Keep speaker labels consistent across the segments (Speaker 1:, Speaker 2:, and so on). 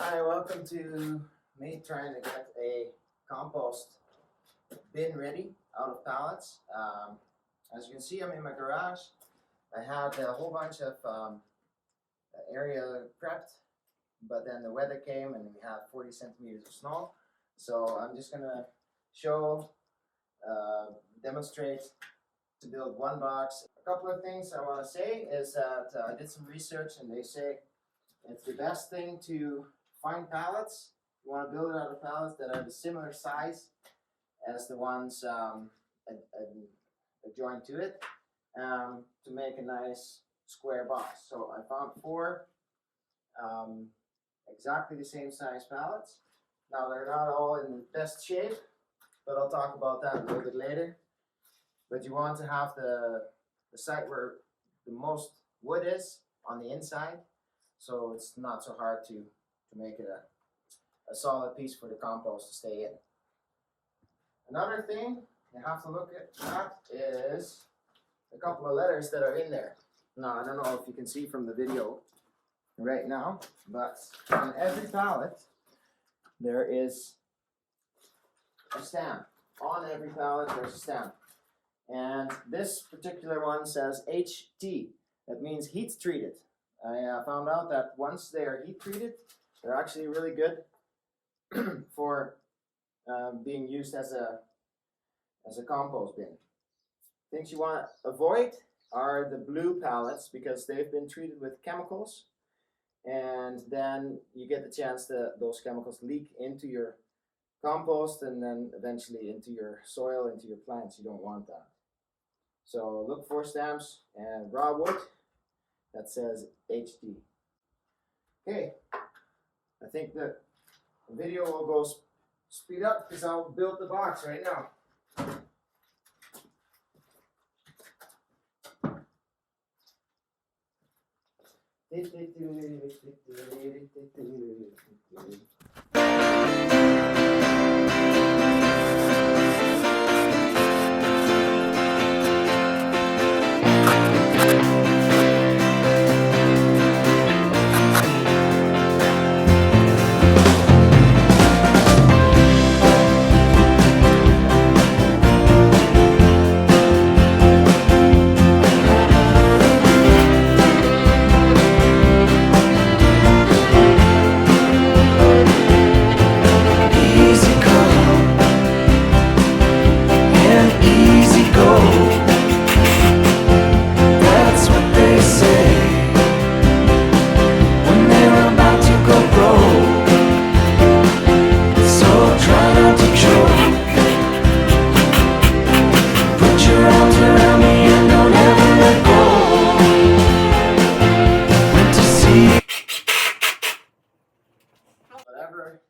Speaker 1: Hi, welcome to me trying to get a compost bin ready out of pallets. As you can see, I'm in my garage. I had a whole bunch of area prepped, but then the weather came and we had 40 centimeters of snow. So I'm just gonna show, demonstrate to build one box. A couple of things I want to say is that I did some research and they say it's the best thing to find pallets. You want to build it out of pallets that are the similar size as the ones adjoined to it, to make a nice square box. So I found four exactly the same size pallets. Now they're not all in the best shape, but I'll talk about that a little bit later. But you want to have the site where the most wood is on the inside, so it's not so hard to make it a solid piece for the compost to stay in. Another thing you have to look at is a couple of letters that are in there. Now, I don't know if you can see from the video right now, but on every pallet there is a stamp. On every pallet there's a stamp. And this particular one says HT. That means heat treated. I found out that once they are heat treated, they're actually really good for being used as a compost bin. Things you want to avoid are the blue pallets because they've been treated with chemicals, and then you get the chance that those chemicals leak into your compost and then eventually into your soil, into your plants. You don't want that. So look for stamps and raw wood that says HD. Okay, I think the video will go speed up because I'll build the box right now. Whatever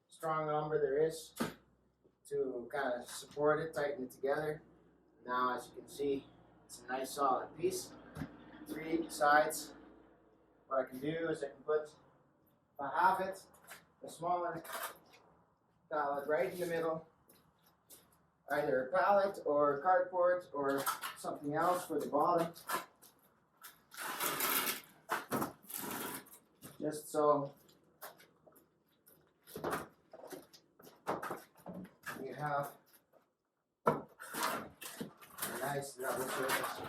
Speaker 1: strong lumber there is to kind of support it, tighten it together. Now, as you can see, it's a nice solid piece. 3 sides. What I can do is I can put, if I have it, a smaller pallet right in the middle, either a pallet or cardboard or something else for the bottom, just so you have a nice level surface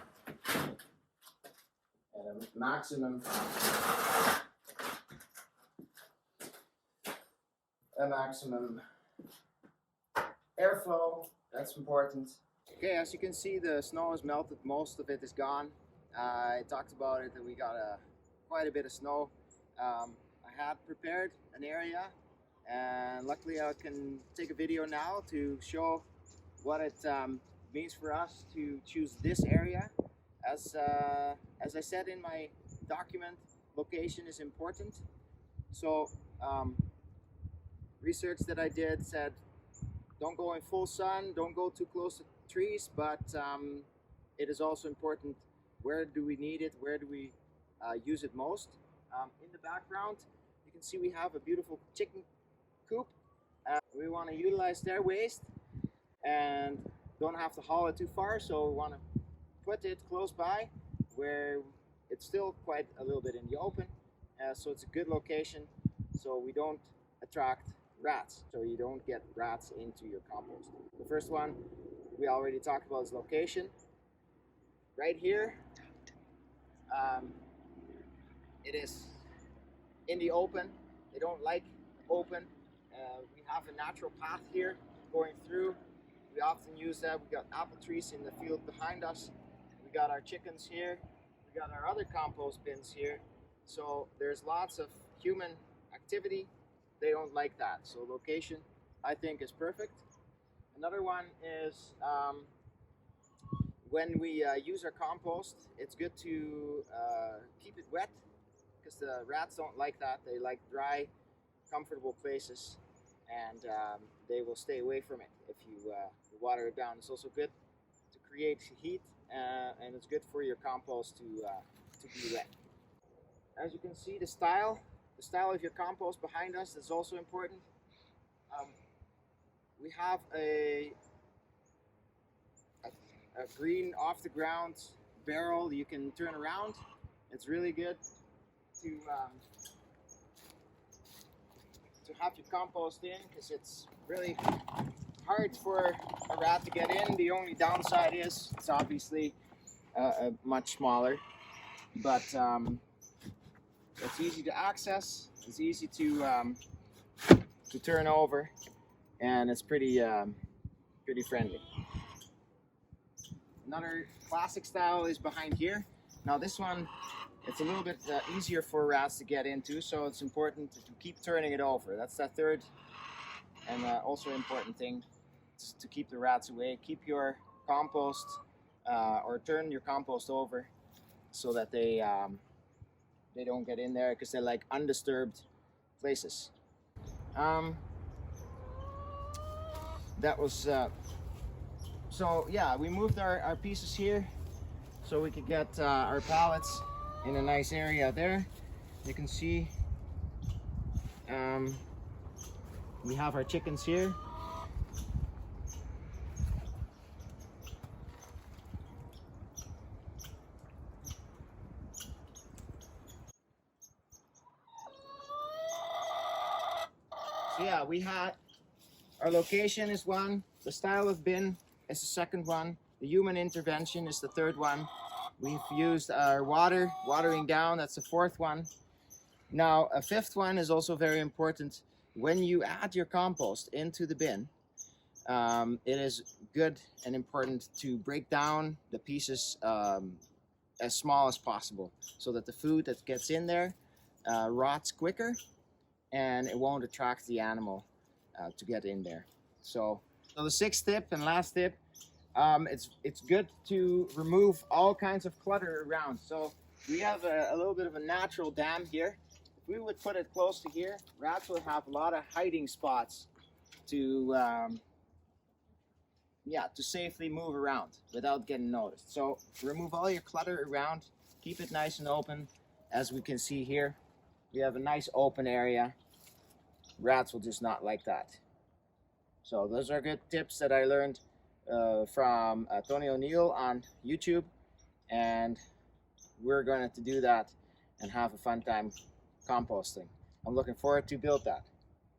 Speaker 1: and a maximum airflow. That's important. Okay, as you can see, the snow has melted. Most of it is gone. I talked about it that we got quite a bit of snow. I had prepared an area, and luckily I can take a video now to show what it means for us to choose this area. As I said in my document, location is important. So research that I did said don't go in full sun, don't go too close to trees, but it is also important where do we need it, where do we use it most. In the background you can see we have a beautiful chicken coop. We want to utilize their waste and don't have to haul it too far, so we want to put it close by where it's still quite a little bit in the open, so it's a good location so we don't attract rats, so you don't get rats into your compost. The first one we already talked about is location. Right here, it is in the open. They don't like open. We have a natural path here going through. We often use that. We got apple trees in the field behind us. We got our chickens here. We got our other compost bins here. So there's lots of human activity. They don't like that. So location, I think, is perfect. Another one is when we use our compost, it's good to keep it wet, because the rats don't like that. They like dry, comfortable places, and they will stay away from it if you water it down. It's also good to create heat, and it's good for your compost to be wet. As you can see, the style of your compost behind us is also important. We have a green off the ground barrel you can turn around. It's really good to have your compost in, because it's really hard for a rat to get in. The only downside is it's obviously much smaller, but it's easy to access, it's easy to turn over, and it's pretty friendly. Another classic style is behind here. Now this one, it's a little bit easier for rats to get into, so it's important to keep turning it over. That's the third and also important thing, to keep the rats away. Keep your compost or turn your compost over so that they don't get in there, because they like undisturbed places. That was so yeah, we moved our pieces here so we could get our pallets in a nice area there. You can see we have our chickens here. So yeah, we had our location is one, the style of bin is the second one, the human intervention is the third one. We've used our watering down, that's the fourth one. Now a fifth one is also very important. When you add your compost into the bin, it is good and important to break down the pieces as small as possible, so that the food that gets in there rots quicker and it won't attract the animal to get in there. So the sixth tip and last tip, it's good to remove all kinds of clutter around. So we have a little bit of a natural dam here. If we would put it close to here, rats will have a lot of hiding spots to safely move around without getting noticed. So remove all your clutter around, keep it nice and open. As we can see here, we have a nice open area. Rats will just not like that. So those are good tips that I learned from Tony O'Neill on YouTube, and we're going to do that and have a fun time composting. I'm looking forward to build that.